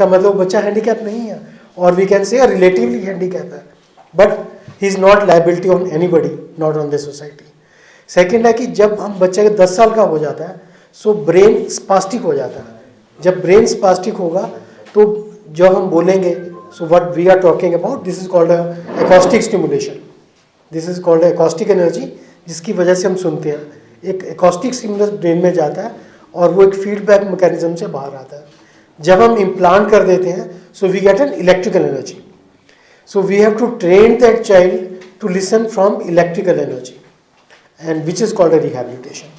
का मतलब बच्चा हैंडीकैप नहीं है, और we can say relatively handicap है, but he is not liability on anybody, not on the society. Second है कि जब हम बच्चे के 10 साल का हो जाता है सो ब्रेन स्पास्टिक हो जाता है। जब ब्रेन स्पास्टिक होगा तो जो हम बोलेंगे, so what we are talking about, this is called acoustic stimulation, this is called acoustic energy, जिसकी वजह से हम सुनते हैं। एक एकॉस्टिक स्टिमुलस ब्रेन में जाता है और वो एक फीडबैक मैकेनिज्म से बाहर आता है। जब हम इम्प्लांट कर देते हैं so we get an electrical energy, so we have to train that child to listen from electrical energy and which is called a rehabilitation.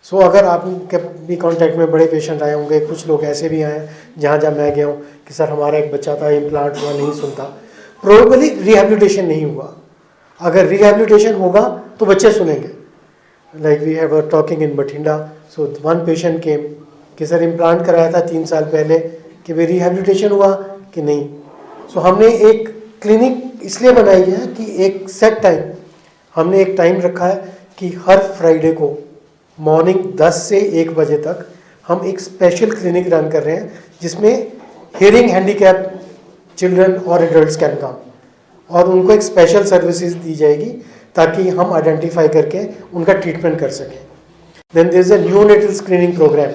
So अगर आपके भी कॉन्टैक्ट में बड़े पेशेंट आए होंगे, कुछ लोग ऐसे भी आए जहाँ जहाँ मैं गया हूँ कि सर हमारा एक बच्चा था इम्प्लांट हुआ नहीं सुनता, प्रोबेबली रिहैबिलिटेशन नहीं हुआ। अगर रिहैबिलिटेशन होगा तो बच्चे सुनेंगे। Like we have talking in Bathinda, so one patient came कि सर इम्प्लांट कराया था 3 साल पहले, कि भाई रिहैबिलिटेशन हुआ कि नहीं। सो हमने एक क्लिनिक इसलिए बनाई है कि एक सेट टाइम, हमने एक टाइम रखा है कि हर फ्राइडे को मॉर्निंग 10 से 1 बजे तक हम एक स्पेशल क्लिनिक रन कर रहे हैं जिसमें हियरिंग हैंडीकैप चिल्ड्रन और एडल्ट्स कैन कम, और उनको एक स्पेशल सर्विसेज दी जाएगी ताकि हम आइडेंटिफाई करके उनका ट्रीटमेंट कर सकें। Then there is a neonatal screening programme,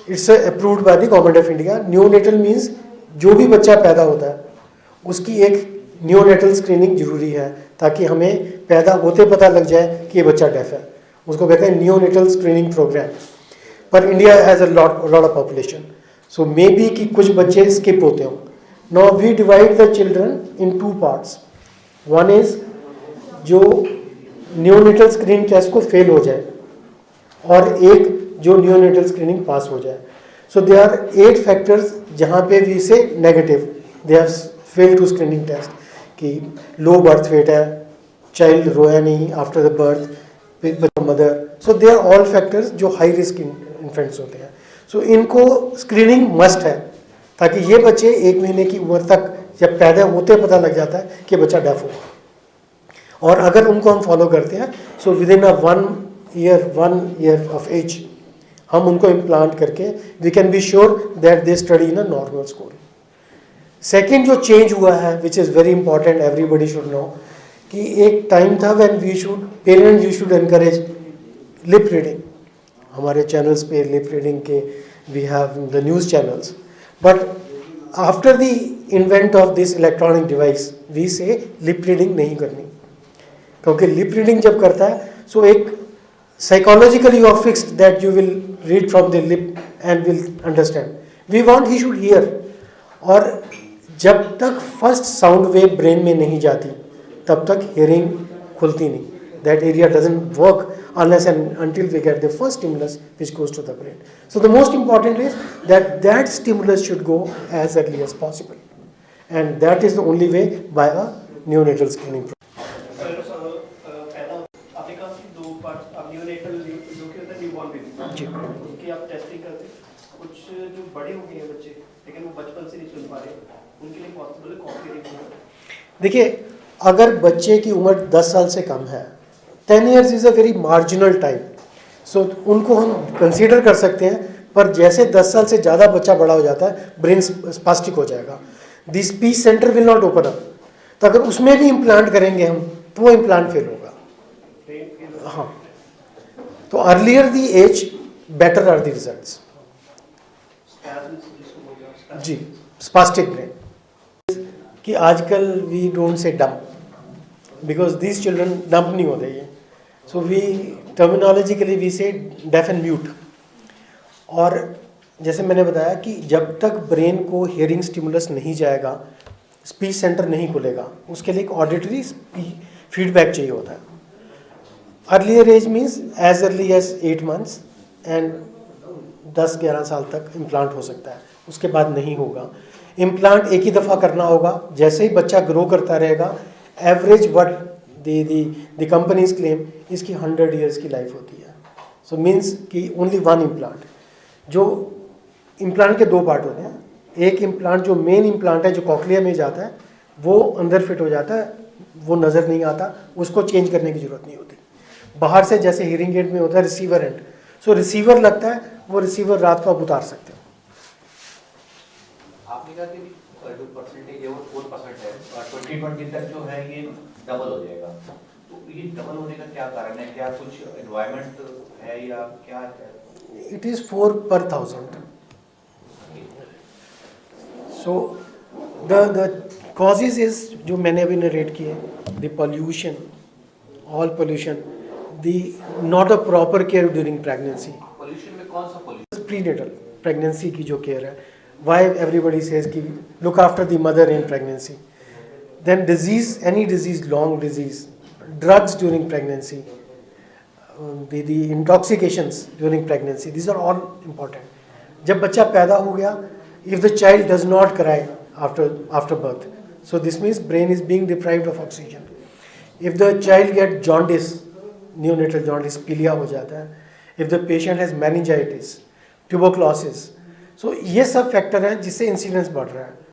it's approved by the government of India. Neonatal means जो भी बच्चा पैदा होता है उसकी एक न्यूनेटल स्क्रीनिंग जरूरी है ताकि हमें पैदा होते पता लग जाए कि ये बच्चा डेफ है, उसको कहते हैं न्यूनेटल स्क्रीनिंग प्रोग्राम। पर India has a lot of population, so maybe कि कुछ बच्चे स्किप होते हों। Now we divide the children in 2 parts, one is जो न्यूनेटल स्क्रीनिंग टेस्ट को फेल हो जाए और एक जो न्यूनेटल स्क्रीनिंग पास हो जाए। सो दे आर 8 फैक्टर्स जहाँ पे we say negative, they have fail to screening test, कि लो बर्थ वेट है, चाइल्ड रोया नहीं after the birth, mother, so they are all factors जो हाई रिस्क इन्फेंट्स होते हैं। सो इनको स्क्रीनिंग मस्ट है ताकि ये बच्चे 1 महीने की उम्र तक जब पैदा होते पता लग जाता है कि बच्चा डेफ होगा, और अगर उनको हम फॉलो करते हैं so with in a 1 year of age हम उनको इम्प्लांट करके we can be sure that they study in a normal school. Second जो चेंज हुआ है which is very important, everybody should know, कि एक टाइम था when we should parents you should encourage lip reading. हमारे channels पे lip reading के we have the news channels, but after the invent of this electronic device we से lip reading नहीं करनी, क्योंकि लिप रीडिंग जब करता है सो एक psychologically you are fixed that you will read from the lip and will understand, we want he should hear. और जब तक फर्स्ट साउंड वेव ब्रेन में नहीं जाती तब तक हियरिंग खुलती नहीं, that area doesn't work unless and until we get the first stimulus which goes to the brain. So the most important is that stimulus should go as early as possible, and that is the only way by a neonatal screening program. आपने कहा कि 2 part आप neonatal जो कि होता है newborn baby जी, उनकी आप टेस्टिंग करते हैं। कुछ जो बड़े हो गए हैं बच्चे लेकिन वो बचपन से नहीं सुन पा रहे, उनके लिए पॉसिबल है कॉम्प्लिकेशन? देखिए, अगर बच्चे की उम्र 10 साल से कम है, 10 years is a very marginal time, so उनको हम कंसीडर कर सकते हैं। पर जैसे 10 साल से ज़्यादा बच्चा बड़ा हो जाता है ब्रेन स्पास्टिक हो जाएगा, the speech centre will not open up, तो अगर उसमें भी इम्प्लांट करेंगे हम तो वो इम्प्लांट फेल होगा। हाँ, तो earlier the age better are the results. जी, स्पास्टिक ब्रेन कि आजकल वी डोंट से डम बिकॉज दीज चिल्ड्रन डम्प नहीं होते ये, सो वी टर्मिनोलॉजिकली वी से डेफ एंड म्यूट। और जैसे मैंने बताया कि जब तक ब्रेन को हियरिंग स्टिमुलस नहीं जाएगा, स्पीच सेंटर नहीं खुलेगा, उसके लिए एक ऑडिटरी फीडबैक चाहिए होता है। Earlier age means age early age 8 months and 10-11 साल तक इम्प्लांट हो सकता है, उसके बाद नहीं होगा। इम्प्लांट एक ही दफ़ा करना होगा, जैसे ही बच्चा ग्रो करता रहेगा। Average what the companies claim इसकी 100 years की लाइफ होती है। सो मीन्स कि ओनली 1 इम्प्लांट। जो इम्प्लांट के 2 पार्ट होते हैं, एक इम्प्लांट जो मेन इम्प्लांट है जो कॉक्लिया में जाता है वो अंदर फिट हो जाता है, वो नज़र नहीं आता, उसको चेंज करने की ज़रूरत नहीं होती। बाहर से जैसे हियरिंग एड में होता है रिसीवर एंड, सो रिसीवर लगता है, वो रिसीवर रात को आप उतार सकते हो। आपने कहा कि जो परसेंटेज है वो 4% है और 2020 तक जो है ये डबल हो जाएगा, तो ये डबल होने का क्या कारण है? क्या कुछ एनवायरनमेंट है या क्या है? It is 4 per 1,000. So the causes is जो मैंने अभी नरेट किए, the pollution, all pollution, the not a proper care during pregnancy, pollution में कौन सा पोल्यूशन? prenatal pregnancy की जो care है, why everybody says कि look after the mother in pregnancy, then disease, any disease, long disease, drugs during pregnancy, the intoxications during pregnancy, these are all important. जब बच्चा पैदा हो गया, if the child does not cry after birth, so this means brain is being deprived of oxygen. If the child get jaundice, neonatal jaundice, पीलिया हो जाता है, if the patient has meningitis, tuberculosis, so ये सब factor हैं जिससे incidence बढ़ रहा है.